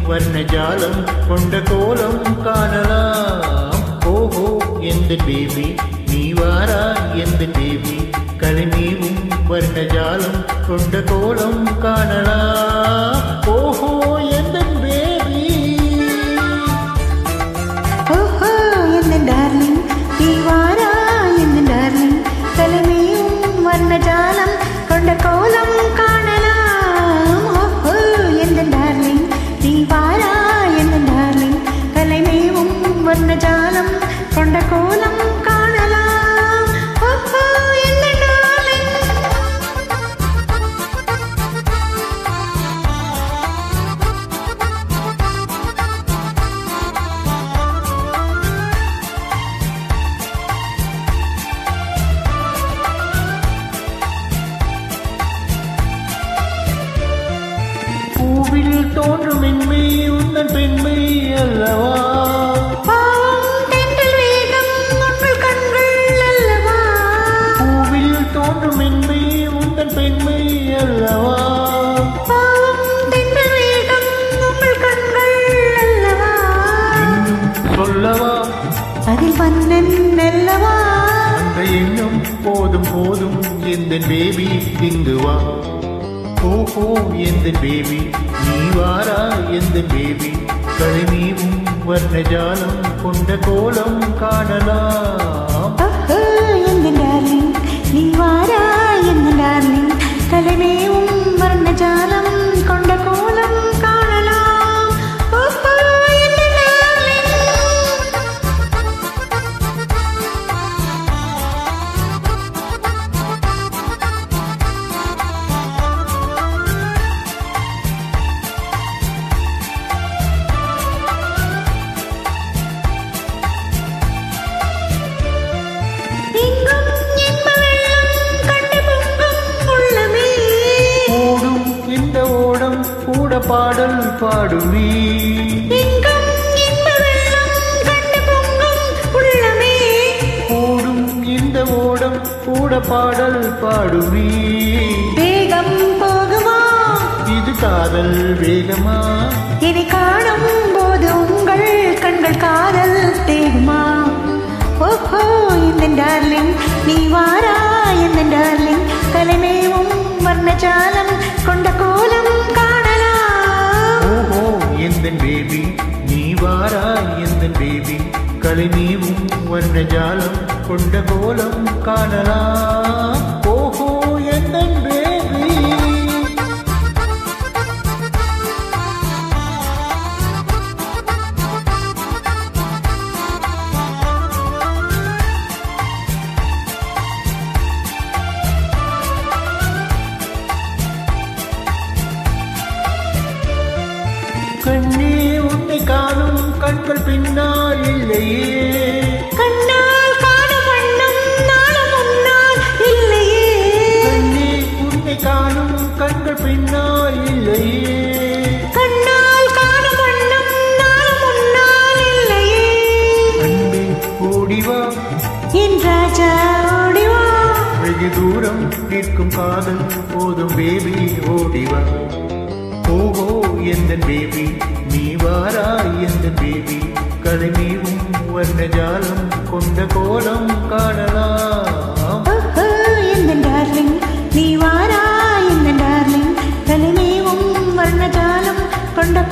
வர்ணஜாலம் கொண்ட கோலம் காணலாம். ஓஹோ எந்த பேபி நீ வாரா எந்த பேபி கலைமீவும் வர்ணஜாலம் கொண்ட கோலம் காணலாம். ஓஹோ எந்த பேபி ஓஹோ எந்த டார்லிங் நீ வாரா எந்த டார்லிங் கலைமீவும் வர்ணஜாலம் கொண்ட கோலம் காணலாம். ஓஹோ எந்த டார்லிங் நீ வாரா எந்த டார்லிங் கலைமீவும் வர்ணஜாலம் கொண்ட கோலம் காணலாம். ஓஹோ எந்த டார்லிங் பூவில் தோன்றும் மென்மை உந்தன் பெண்மை அல்லவா. பூவில் தோன்றும் மென்மை உந்தன் பெண்மை அல்லவா. சொல்லவா அதில் மன்னன் அல்லவா. அந்த எண்ணம் போதும் போதும் எந்த பேபி இங்கு வா. ஓஹோ எந்த பேபி நீ வாரா எந்த பேபி கலைமீவும் வர்ணஜாலம் கொண்ட கோலம் காணலாம். ஓஹோ எந்த டார்லிங் நீ வாரா எந்த டார்லிங் கலைமேவும் வர்ணஜாலம் கொண்ட கோலம் காணலாம். ஓஹோ எந்த டார்லிங் கூட பாடல் பாடுவி. கூடும் இந்த ஓடம் கூட பாடல் பாடுவி. வேகம் போகுமா இது காதல் வேகமா. இதை காணும் போது உங்கள் கண்கள் காதல் தேகுமா. ஓஹோ இந்த டார்லிங் நீ வாரா இந்த டார்லிங் கலைமேவும் வர்ணஜாலம் கொண்ட கோலம் காணலாம். ஓஹோ எந்த பேபி நீ வாரா எந்த பேபி கலைமீவும் வர்ணஜாலம் கொண்ட கோலம் காணலாம். ஓஹோ எந்த பேபி கண்ணே உன்னை காணும் கண்கள் பின்னால் இல்லையே. கண்ணால் காணும் வண்ணம் நாளும் முன்னால் இல்லையே. கண்ணே உன்னை காணும் கண்கள் பின்னால் இல்லையே. கண்ணால் காணும் வண்ணம் நாளும் முன்னால் இல்லையே. அன்பே ஓடிவா என் ராஜா ஓடிவா. வெகு தூரம் நிற்கும் காதல் போதும் பேபி ஓடிவா. ஓஹோ எந்த பேபி நீ வாரா எந்த பேபி கலைமீவும் வர்ணஜாலம் கொண்ட கோலம் காணலாம். ஓஹோ எந்த டார்லிங் நீ வாரா எந்த டார்லிங் கலைமேவும் வர்ணஜாலம் கொண்ட